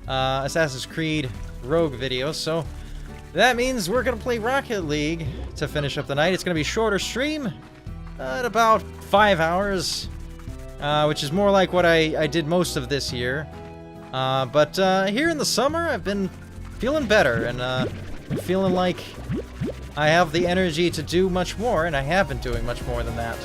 Assassin's Creed Rogue video, so that means we're gonna play Rocket League to finish up the night. It's gonna be a shorter stream, at about 5 hours, which is more like what I did most of this year. But here in the summer, I've been feeling better, and feeling like I have the energy to do much more, and I have been doing much more than that.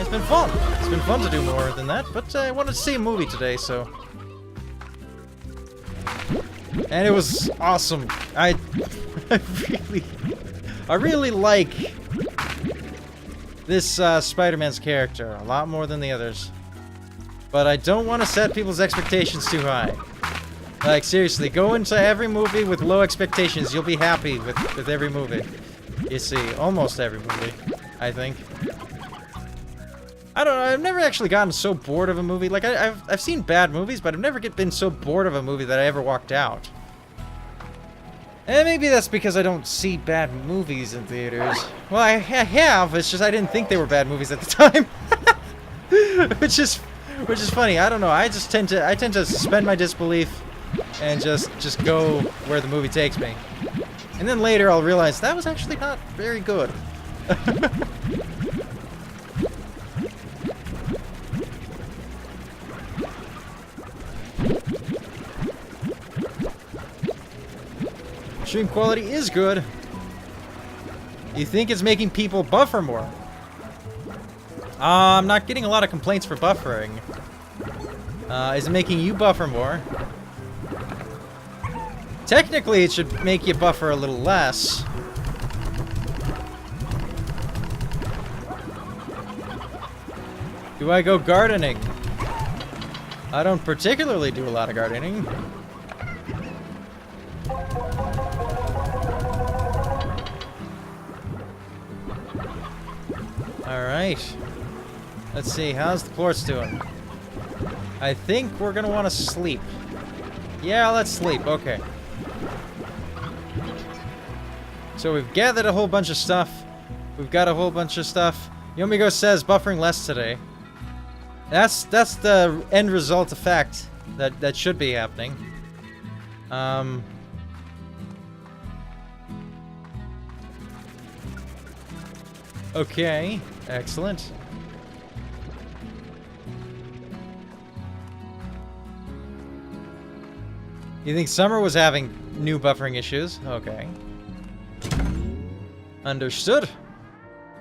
It's been fun. It's been fun to do more than that, but I wanted to see a movie today, so... And it was awesome. I really like this Spider-Man's character a lot more than the others. But I don't want to set people's expectations too high. Like, seriously, go into every movie with low expectations. You'll be happy with every movie. You see, almost every movie, I think. I don't know, I've never actually gotten so bored of a movie. Like, I've seen bad movies, but I've never been so bored of a movie that I ever walked out. And maybe that's because I don't see bad movies in theaters. Well, I have, it's just I didn't think they were bad movies at the time. which is funny. I don't know, I tend to suspend my disbelief and just go where the movie takes me. And then later I'll realize that was actually not very good. Stream quality is good. You think it's making people buffer more? I'm not getting a lot of complaints for buffering. Is it making you buffer more? Technically, it should make you buffer a little less. Do I go gardening? I don't particularly do a lot of gardening. Alright. Let's see, how's the plorts doing? I think we're gonna want to sleep. Yeah, let's sleep, okay. So we've gathered a whole bunch of stuff. We've got a whole bunch of stuff. Yomigo says buffering less today. That's the end result effect that should be happening. Okay, excellent. You think Summer was having new buffering issues? Okay. Understood.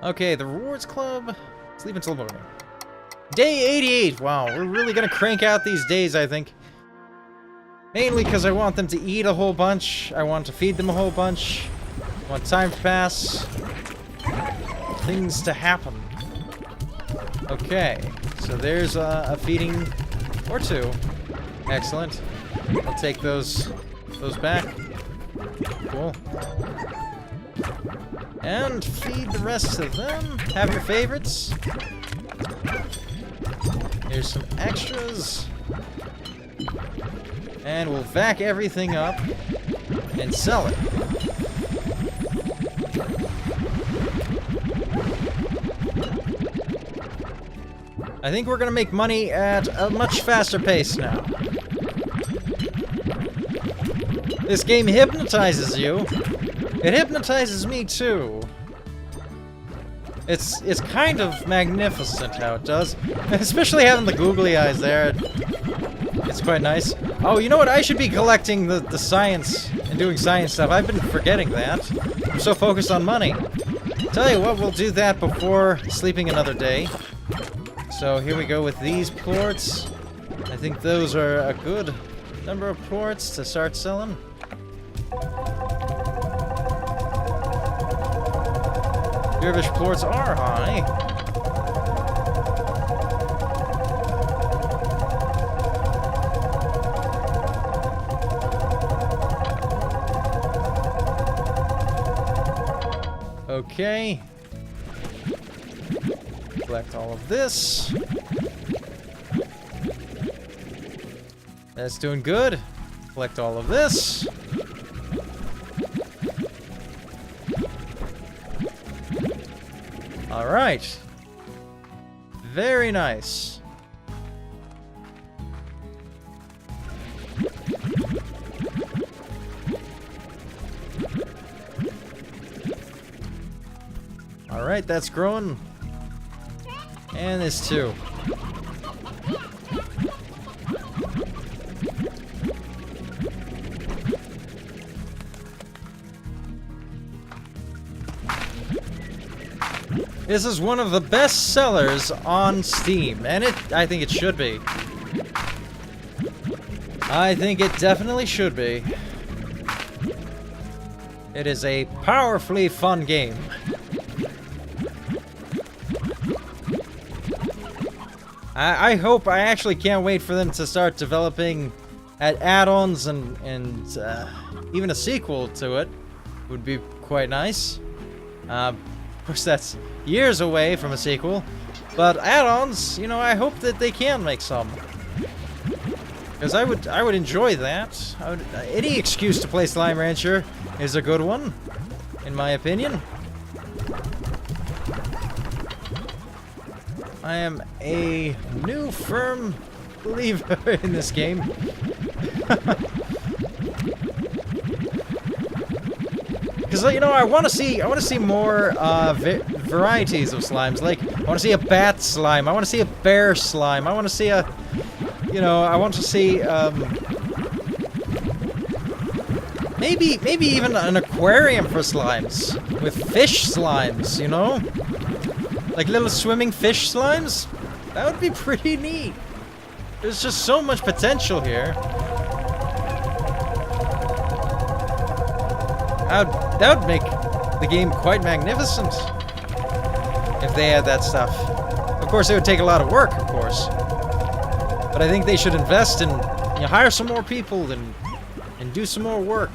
Okay, the Rewards Club. Sleep until morning. Day 88! Wow, we're really gonna crank out these days, I think. Mainly because I want them to eat a whole bunch. I want to feed them a whole bunch. I want time to pass. Things to happen. Okay, so there's a feeding or two. Excellent. I'll take those back. Cool. And feed the rest of them. Have your favorites. Here's some extras. And we'll vac everything up and sell it. I think we're gonna make money at a much faster pace now. This game hypnotizes you. It hypnotizes me too. It's kind of magnificent how it does. Especially having the googly eyes there. It's quite nice. Oh, you know what? I should be collecting the science and doing science stuff. I've been forgetting that. I'm so focused on money. Tell you what, we'll do that before sleeping another day. So here we go with these plorts. I think those are a good number of plorts to start selling. Dervish plorts are high. Okay. Collect all of this. That's doing good. Collect all of this. All right. Very nice. All right, that's growing. And this too. This is one of the best sellers on Steam, and I think it should be. I think it definitely should be. It is a powerfully fun game. I hope, I actually can't wait for them to start developing add-ons and even a sequel to it would be quite nice. Of course, that's years away from a sequel, but add-ons, you know, I hope that they can make some. Because I would enjoy that. Any excuse to play Slime Rancher is a good one, in my opinion. I am a new firm believer in this game. Because, you know, I want to see more varieties of slimes. Like, I want to see a bat slime. I want to see a bear slime. I want to see a, you know, I want to see maybe even an aquarium for slimes with fish slimes. You know, like little swimming fish slimes. That would be pretty neat. There's just so much potential here. That would make the game quite magnificent if they had that stuff. Of course, it would take a lot of work, of course. But I think they should invest in, you know, hire some more people and do some more work.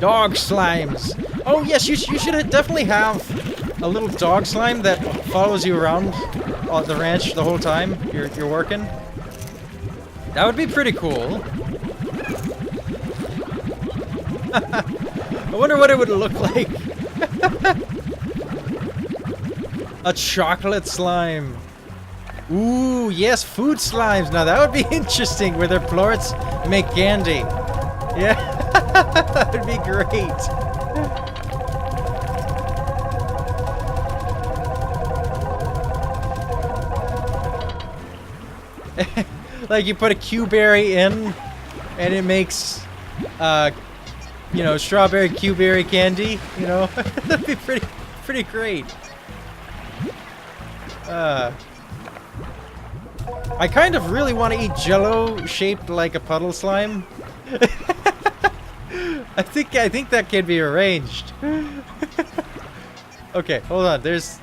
Dog slimes. Oh yes, you should definitely have a little dog slime that follows you around the ranch the whole time you're working. That would be pretty cool. I wonder what it would look like. A chocolate slime. Ooh, yes, food slimes. Now that would be interesting, where their plorts make candy. Yeah, that would be great. Like, you put a Q-berry in, and it makes, you know, strawberry Q-berry candy. You know, that'd be pretty great. I kind of really want to eat Jello shaped like a puddle slime. I think that can be arranged. Okay, hold on. There's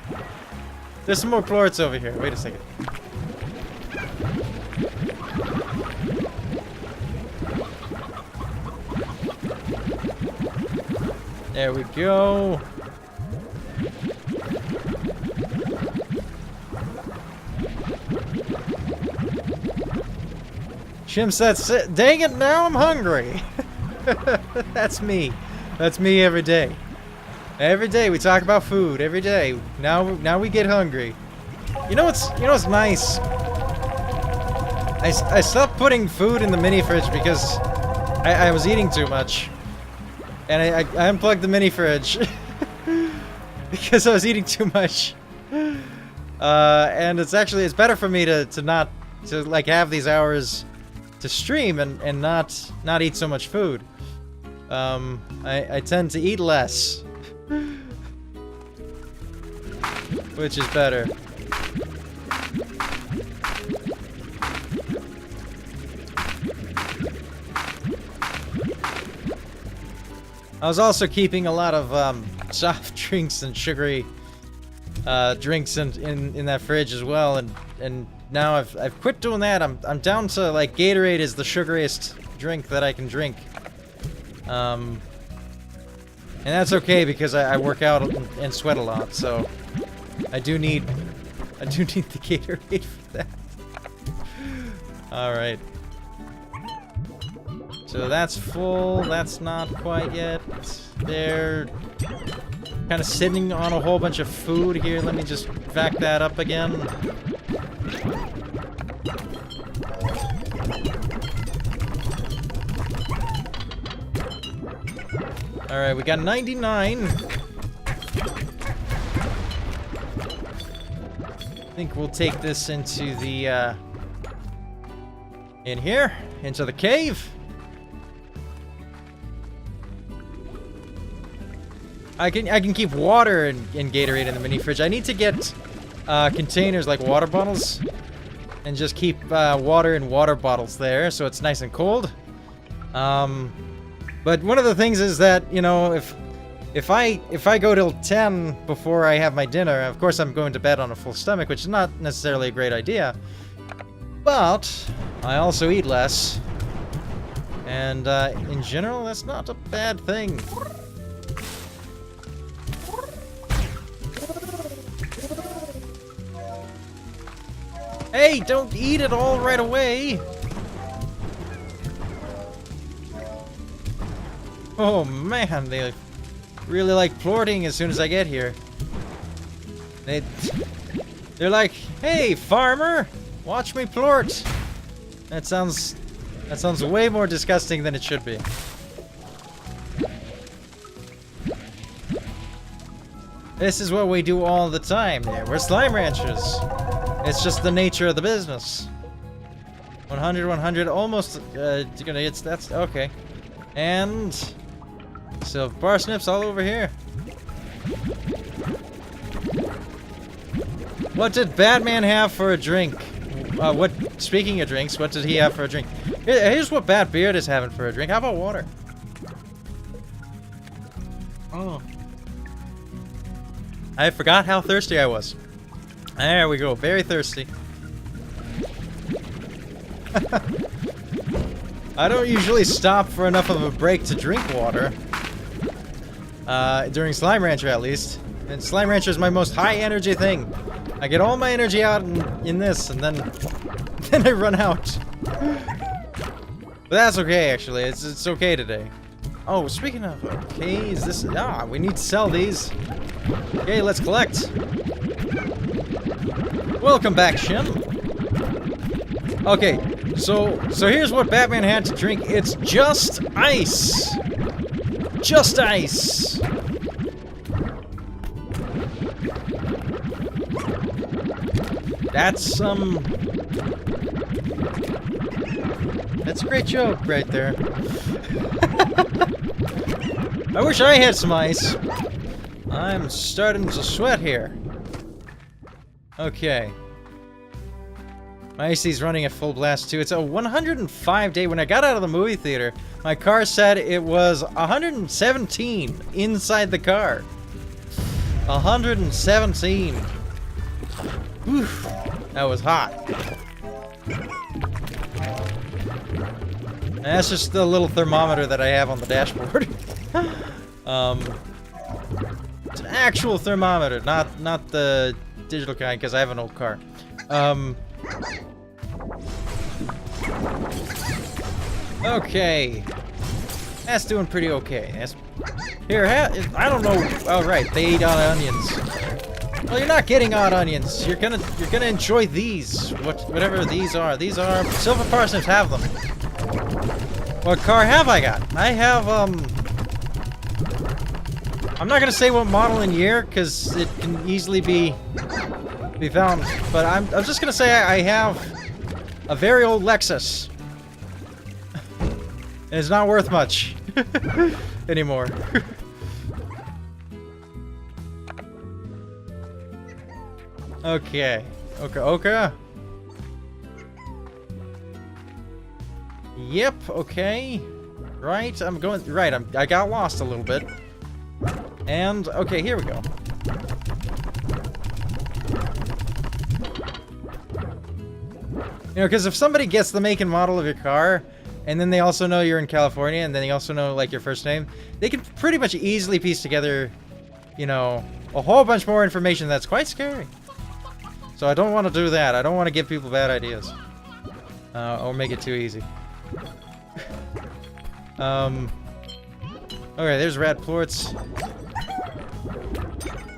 some more plorts over here. Wait a second. There we go. Shim says, dang it, now I'm hungry. That's me. That's me every day. Every day we talk about food. Every day. Now we get hungry. You know what's nice? I stopped putting food in the mini fridge because I was eating too much. And I unplugged the mini fridge because I was eating too much. And it's better for me to not like have these hours to stream and not eat so much food. I tend to eat less, which is better. I was also keeping a lot of soft drinks and sugary drinks in that fridge as well, and now I've quit doing that. I'm down to, like, Gatorade is the sugariest drink that I can drink. And that's okay because I work out and sweat a lot, so I do need the Gatorade for that. Alright. So that's full, that's not quite yet. They're kind of sitting on a whole bunch of food here. Let me just vac that up again. Alright, we got 99. I think we'll take this into the, in here, into the cave. I can keep water and Gatorade in the mini fridge. I need to get containers like water bottles and just keep water in water bottles there so it's nice and cold. But one of the things is that, you know, if I go till 10 before I have my dinner, of course I'm going to bed on a full stomach, which is not necessarily a great idea. But I also eat less. And in general, that's not a bad thing. Hey, don't eat it all right away! Oh man, they really like plorting as soon as I get here. They're like, hey farmer, watch me plort! That sounds way more disgusting than it should be. This is what we do all the time there. We're slime ranchers. It's just the nature of the business. 100, 100, almost, that's, okay. And, so parsnips all over here. What did Batman have for a drink? Speaking of drinks, what did he have for a drink? Here's what Batbeard is having for a drink. How about water? Oh. I forgot how thirsty I was. There we go, very thirsty. I don't usually stop for enough of a break to drink water. During Slime Rancher at least. And Slime Rancher is my most high energy thing. I get all my energy out in this and then I run out. But that's okay actually, it's okay today. Oh, speaking of okay, is this we need to sell these. Okay, let's collect. Welcome back, Shin. Okay, so here's what Batman had to drink. It's just ice. Just ice. That's a great joke right there. I wish I had some ice. I'm starting to sweat here. Okay. My AC's running at full blast too. It's a 105 day. When I got out of the movie theater, my car said it was 117 inside the car. 117. Whew. That was hot. And that's just the little thermometer that I have on the dashboard. It's an actual thermometer, not the digital kind, because I have an old car. Okay. That's doing pretty okay. That's, here, I don't know. Oh, right, they eat odd onions. Well, you're not getting odd onions. You're gonna enjoy these. Whatever these are. These are silver parsnips. Have them. What car have I got? I have I'm not gonna say what model and year because it can easily be found. But I'm just gonna say I have a very old Lexus. And it's not worth much anymore. Okay. Okay. Yep, okay. Right, I'm going... Right, I got lost a little bit. And, okay, here we go. You know, because if somebody gets the make and model of your car, and then they also know you're in California, and then they also know, like, your first name, they can pretty much easily piece together, you know, a whole bunch more information that's quite scary. So I don't want to do that. I don't want to give people bad ideas. Or make it too easy. Okay, there's Radplorts.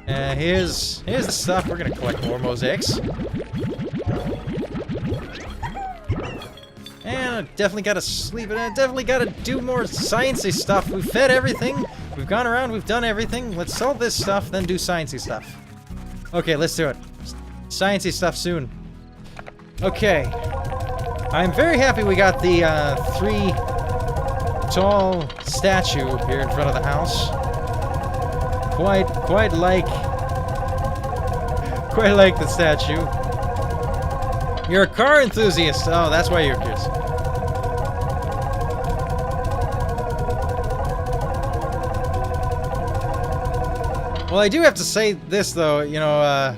Here's the stuff. We're gonna collect more mosaics. And I definitely gotta sleep, and I definitely gotta do more sciencey stuff. We've fed everything. We've gone around, we've done everything. Let's solve this stuff, then do sciencey stuff. Okay, let's do it. Sciencey stuff soon. Okay. I'm very happy we got the 3-tall statue here in front of the house. Quite like the statue. You're a car enthusiast. Oh, that's why you're curious. Well, I do have to say this though, you know,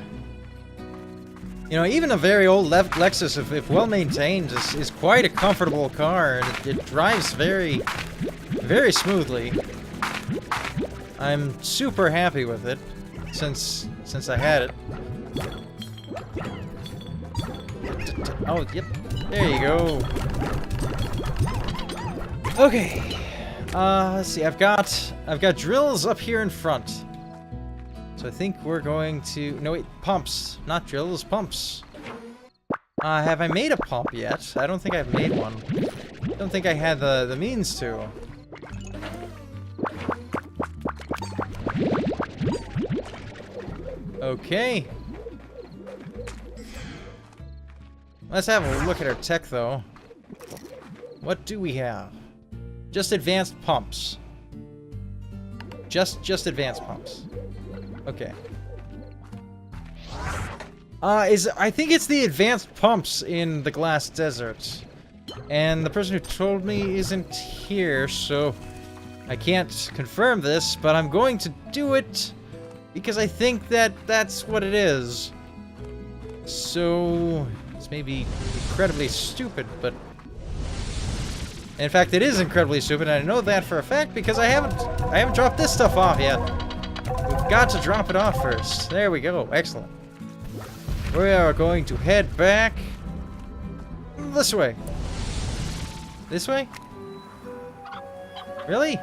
even a very old Lexus, if well maintained, is quite a comfortable car, and it drives very, very smoothly. I'm super happy with it since I had it. Oh, yep. There you go. Okay. Let's see. I've got drills up here in front. So I think we're going to... No, wait. Pumps. Not drills, pumps. Have I made a pump yet? I don't think I've made one. I don't think I had the means to. Okay. Let's have a look at our tech, though. What do we have? Just advanced pumps. Just advanced pumps. Okay. I think it's the advanced pumps in the Glass Desert. And the person who told me isn't here, so I can't confirm this, but I'm going to do it because I think that's what it is. So it's maybe incredibly stupid, but in fact it is incredibly stupid, and I know that for a fact because I haven't dropped this stuff off yet. We've got to drop it off first. There we go. Excellent. We are going to head back this way. This way? Really?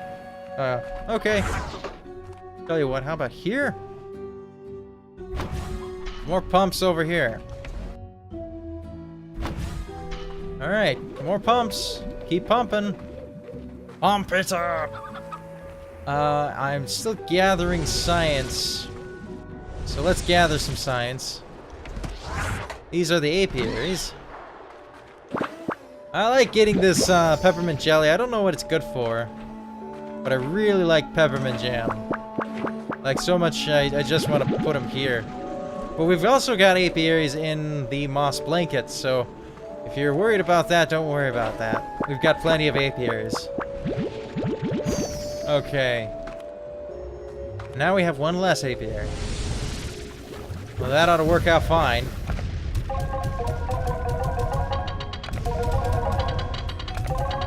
Okay. Tell you what, how about here? More pumps over here. Alright, more pumps. Keep pumping. Pump it up! I'm still gathering science. So let's gather some science. These are the apiaries. I like getting this peppermint jelly. I don't know what it's good for, but I really like peppermint jam. Like so much, I just want to put them here. But we've also got apiaries in the moss blanket, so if you're worried about that, don't worry about that. We've got plenty of apiaries. Okay. Now we have one less apiary. Well, that ought to work out fine.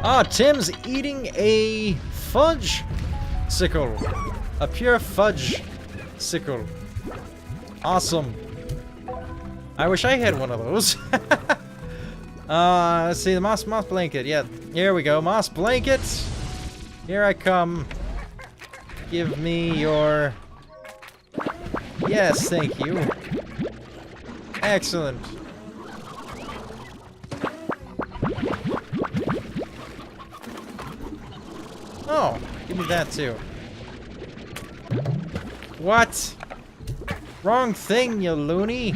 Ah, Tim's eating a fudge sickle. A pure fudge sickle. Awesome. I wish I had one of those. Let's see, the moss blanket. Yeah, here we go. Moss blanket. Here I come. Give me your... Yes, thank you. Excellent. Oh, give me that too. What? Wrong thing, you loony.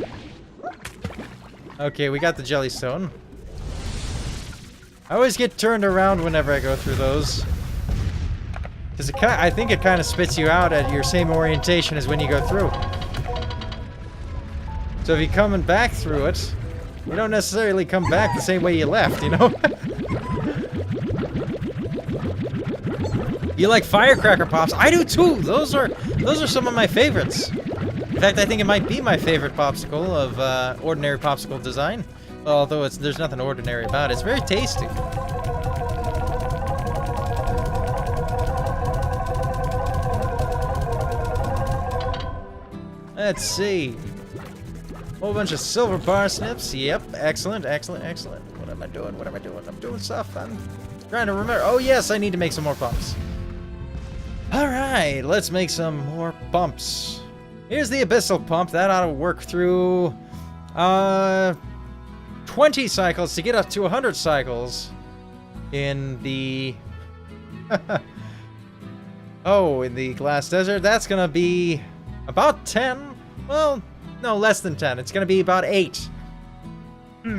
Okay, we got the jellystone. I always get turned around whenever I go through those. Because I think it kind of spits you out at your same orientation as when you go through. So if you're coming back through it, you don't necessarily come back the same way you left, you know? You like firecracker pops? I do too! Those are some of my favorites. In fact, I think it might be my favorite popsicle of ordinary popsicle design. Although there's nothing ordinary about it. It's very tasty. Let's see. Whole bunch of silver parsnips. Yep, excellent, excellent, excellent. What am I doing? What am I doing? I'm doing stuff. I'm trying to remember. Oh, yes, I need to make some more pumps. All right, let's make some more pumps. Here's the abyssal pump. That ought to work through 20 cycles to get up to 100 cycles in the... oh, in the glass desert. That's going to be about 10. Well, no, less than 10. It's going to be about 8. All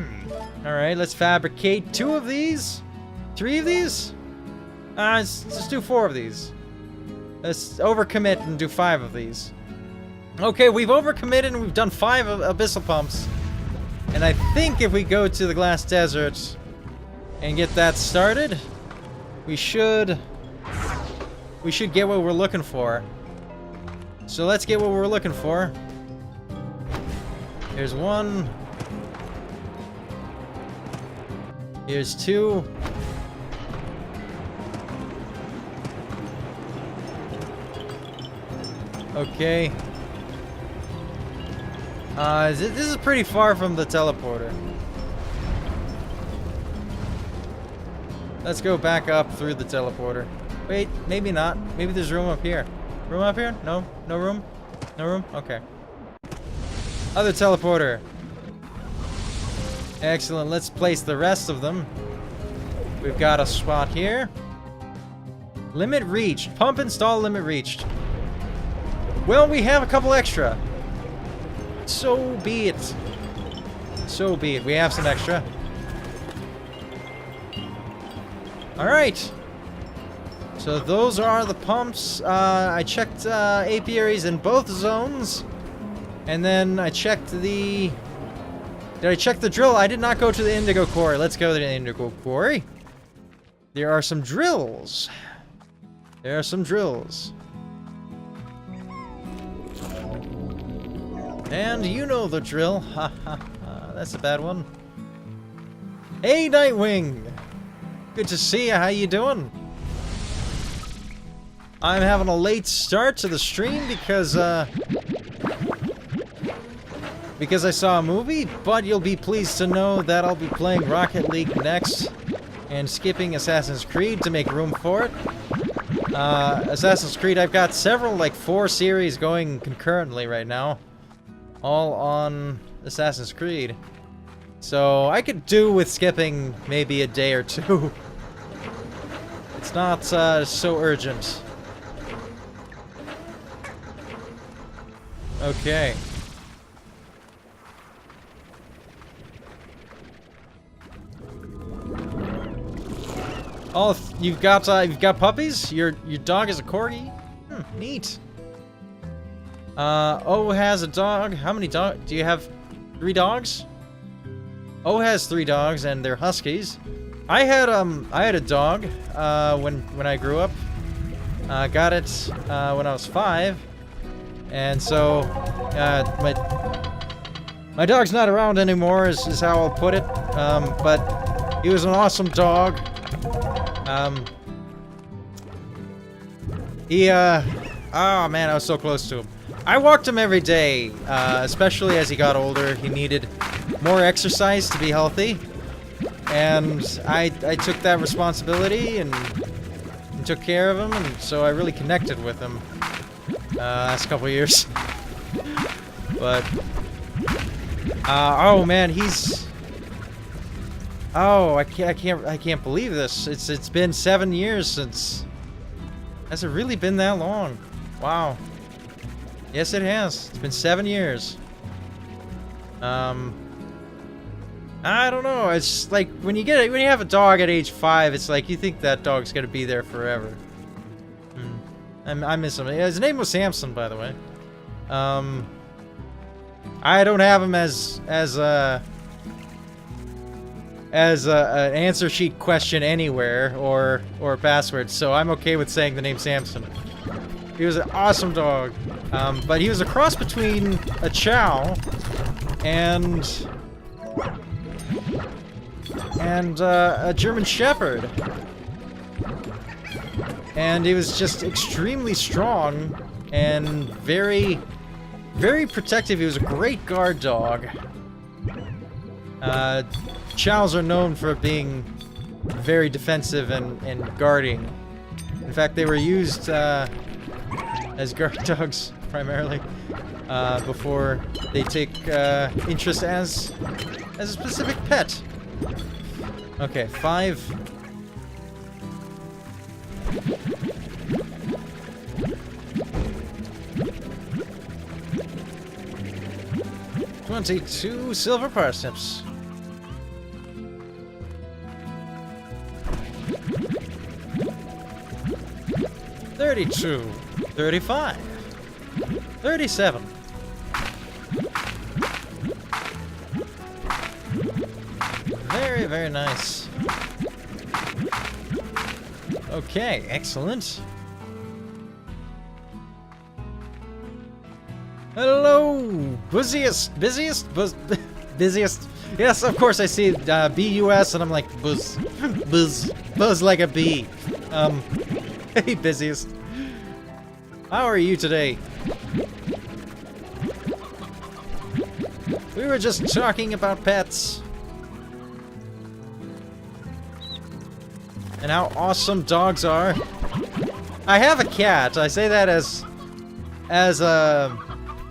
right, let's fabricate 2 of these. 3 of these? Let's just do 4 of these. Let's overcommit and do 5 of these. Okay, we've overcommitted and we've done 5 abyssal pumps. And I think if we go to the glass desert and get that started, we should get what we're looking for. So let's get what we're looking for. Here's 1. Here's 2. Okay. This is pretty far from the teleporter. Let's go back up through the teleporter. Wait, maybe not. Maybe there's room up here. Room up here? No? No room? No room? Okay. Other teleporter. Excellent. Let's place the rest of them. We've got a spot here. Limit reached. Pump install limit reached. Well, we have a couple extra. So be it. So be it. We have some extra. Alright. So those are the pumps. I checked apiaries in both zones. And then I checked the... Did I check the drill? I did not go to the indigo quarry. Let's go to the indigo quarry. There are some drills. There are some drills. And you know the drill. Ha ha ha. That's a bad one. Hey, Nightwing! Good to see you. How you doing? I'm having a late start to the stream because I saw a movie, but you'll be pleased to know that I'll be playing Rocket League next and skipping Assassin's Creed to make room for it. Assassin's Creed, I've got several, like 4 series going concurrently right now. All on Assassin's Creed. So I could do with skipping maybe a day or 2. It's not so urgent. Okay. Oh, you've got puppies? Your dog is a corgi? Neat. O has a dog. How many dogs? Do you have 3 dogs? O has 3 dogs, and they're huskies. I had a dog when I grew up. Got it when I was 5, and so my dog's not around anymore. Is how I'll put it. But he was an awesome dog. Oh man, I was so close to him. I walked him every day, especially as he got older. He needed more exercise to be healthy, and I took that responsibility and took care of him, and so I really connected with him last couple of years. But oh man, he's I can't believe this. It's been 7 years since. Has it really been that long? Wow. Yes, it has. It's been 7 years. I don't know. It's like when you have a dog at age 5, it's like you think that dog's gonna be there forever. I miss him. His name was Samson, by the way. I don't have him as an answer sheet question anywhere or a password, so I'm okay with saying the name Samson. He was an awesome dog, but he was a cross between a Chow and a German Shepherd, and he was just extremely strong and very Very protective. He was a great guard dog. Chows are known for being very defensive and guarding. In fact, they were used as guard dogs primarily before they take interest as a specific pet. Okay, 5. 22 silver parsnips. 32, 35, 37. Very, very nice. Okay, excellent. Hello, busiest. Yes, of course I see BUS and I'm like, buzz like a bee. Hey, busiest. How are you today? We were just talking about pets. And how awesome dogs are. I have a cat. I say that as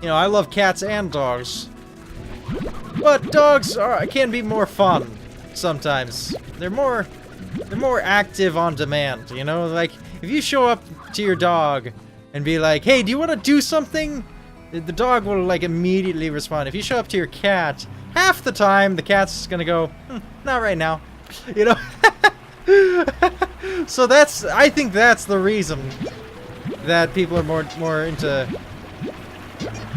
you know, I love cats and dogs. But dogs can be more fun sometimes. They're more active on demand, you know? Like, if you show up to your dog and be like, "Hey, do you want to do something?" The dog will, like, immediately respond. If you show up to your cat, half the time the cat's gonna go, "Not right now." You know? So I think that's the reason that people are more into,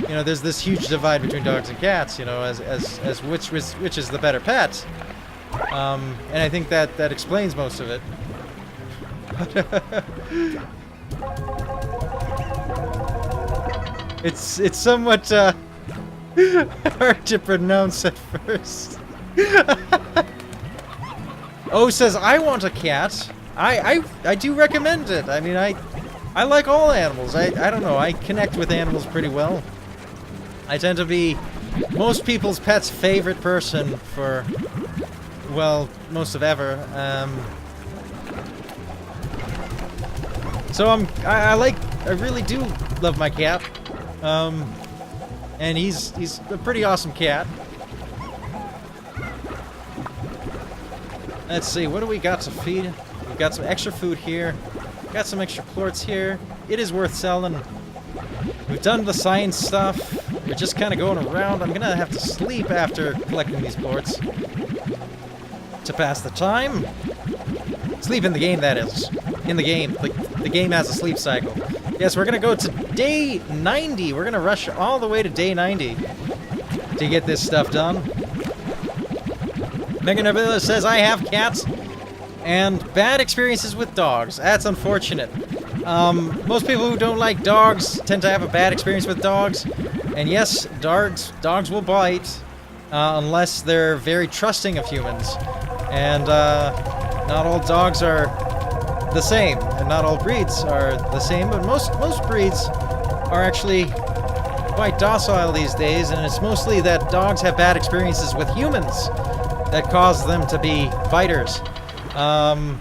you know, there's this huge divide between dogs and cats, you know, as which is the better pet. And I think that explains most of it. It's somewhat hard to pronounce at first. Oh, says I want a cat. I do recommend it. I mean, I like all animals. I don't know. I connect with animals pretty well. I tend to be most people's pet's favorite person for, well, most of ever. So I really do love my cat. And he's a pretty awesome cat. Let's see, what do we got to feed? We've got some extra food here. Got some extra plorts here. It is worth selling. We've done the science stuff. We're just kind of going around. I'm gonna have to sleep after collecting these plorts to pass the time. Sleep in the game, that is. In the game. The game has a sleep cycle. Yes, we're gonna go to day 90. We're gonna rush all the way to day 90 to get this stuff done. Megan Avila says, I have cats and bad experiences with dogs. That's unfortunate. Most people who don't like dogs tend to have a bad experience with dogs. And yes, dogs will bite unless they're very trusting of humans. And not all dogs are the same, and not all breeds are the same, but most breeds are actually quite docile these days, and it's mostly that dogs have bad experiences with humans that cause them to be biters. And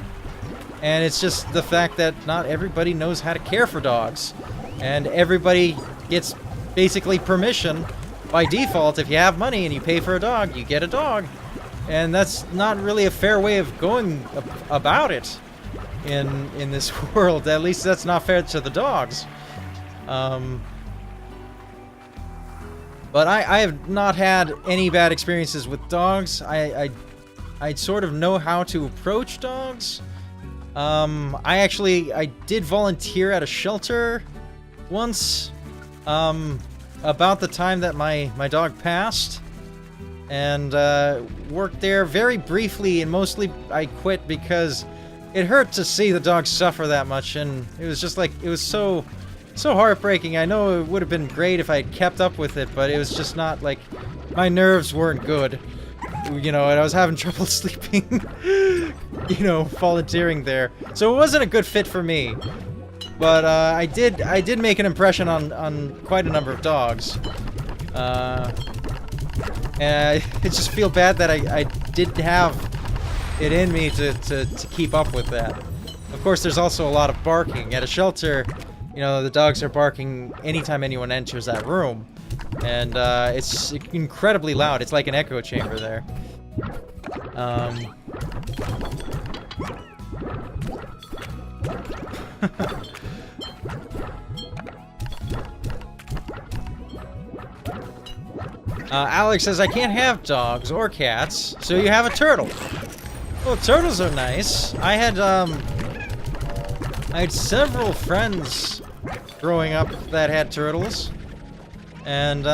it's just the fact that not everybody knows how to care for dogs, and everybody gets basically permission by default. If you have money and you pay for a dog, you get a dog, and that's not really a fair way of going about it in this world. At least that's not fair to the dogs. But I have not had any bad experiences with dogs. I sort of know how to approach dogs. I did volunteer at a shelter once, about the time that my dog passed, and worked there very briefly, and mostly I quit because it hurt to see the dog suffer that much, and it was just like, it was so heartbreaking. I know it would have been great if I had kept up with it, but it was just not, like, my nerves weren't good, you know, and I was having trouble sleeping, you know, volunteering there. So it wasn't a good fit for me. But I did make an impression on quite a number of dogs. And I just feel bad that I didn't have it in me to keep up with that. Of course, there's also a lot of barking. At a shelter, you know, the dogs are barking anytime anyone enters that room. And it's incredibly loud. It's like an echo chamber there. Alex says, I can't have dogs or cats, so you have a turtle. Well, turtles are nice. I had several friends growing up that had turtles. And,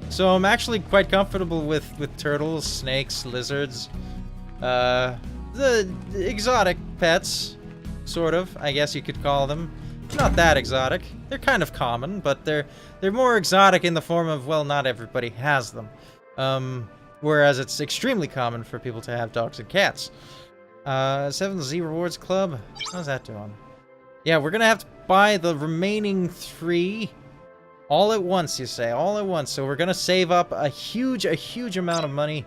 so I'm actually quite comfortable with turtles, snakes, lizards, the exotic pets, sort of, I guess you could call them. Not that exotic. They're kind of common, but they're more exotic in the form of, well, not everybody has them. Whereas it's extremely common for people to have dogs and cats. 7Z Rewards Club. How's that doing? Yeah, we're gonna have to buy the remaining 3 all at once, you say. All at once. So we're gonna save up a huge amount of money.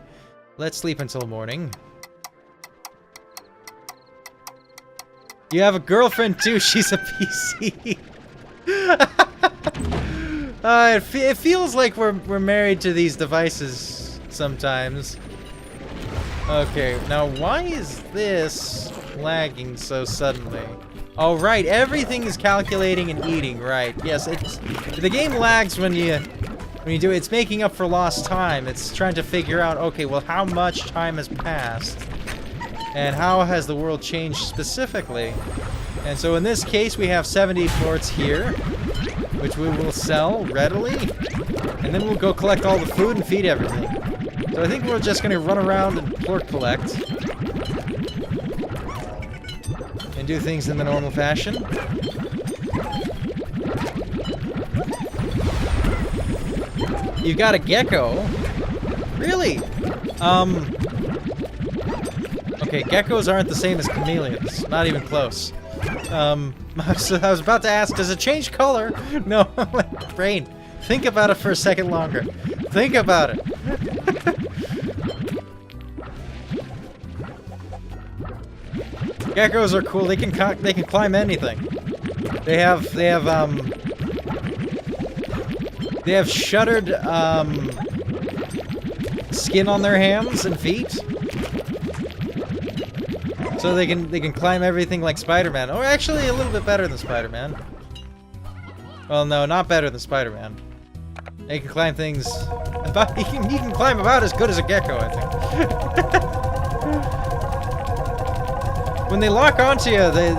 Let's sleep until morning. You have a girlfriend too, she's a PC. It feels like we're married to these devices sometimes. Okay, now why is this lagging so suddenly? Oh right, everything is calculating and eating, right. Yes, the game lags when you do it. It's making up for lost time. It's trying to figure out, okay, well, how much time has passed? And how has the world changed specifically? And so in this case, we have 70 plorts here, which we will sell readily. And then we'll go collect all the food and feed everything. So I think we're just going to run around and plort collect. And do things in the normal fashion. You've got a gecko? Really? Okay, geckos aren't the same as chameleons. Not even close. So I was about to ask, does it change color? No, brain. Think about it for a second longer. Think about it. Geckos are cool. They can climb anything. They have shuttered skin on their hands and feet. So they can climb everything like Spider-Man. Or actually a little bit better than Spider-Man. Well, no, not better than Spider-Man. They can climb things about he can climb about as good as a gecko, I think. When they lock onto you, they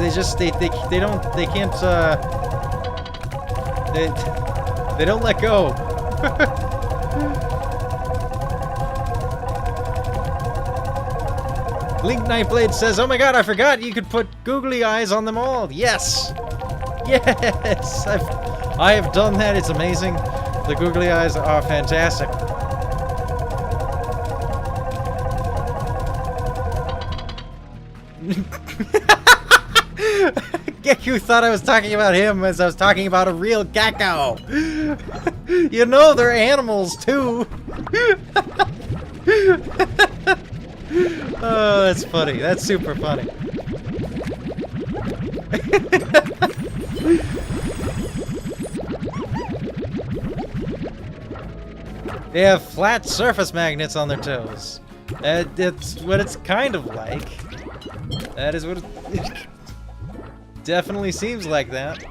don't let go. Link Nightblade says, "Oh my god, I forgot you could put googly eyes on them all." Yes, yes, I have done that. It's amazing. The googly eyes are fantastic. Geku thought I was talking about him as I was talking about a real gecko. You know they're animals too. Oh, that's funny. That's super funny. They have flat surface magnets on their toes. That's what it's kind of like. That is what it definitely seems like that.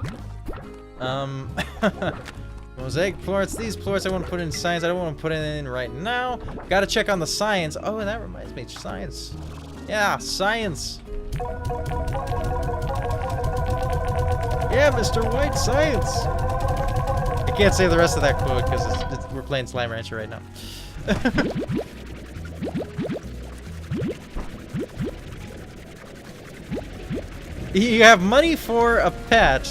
Mosaic plorts. These plorts I want to put in science. I don't want to put it in right now. Gotta check on the science. Oh, and that reminds me. Science. Yeah, science. Yeah, Mr. White, science. I can't say the rest of that quote because we're playing Slime Rancher right now. You have money for a pet.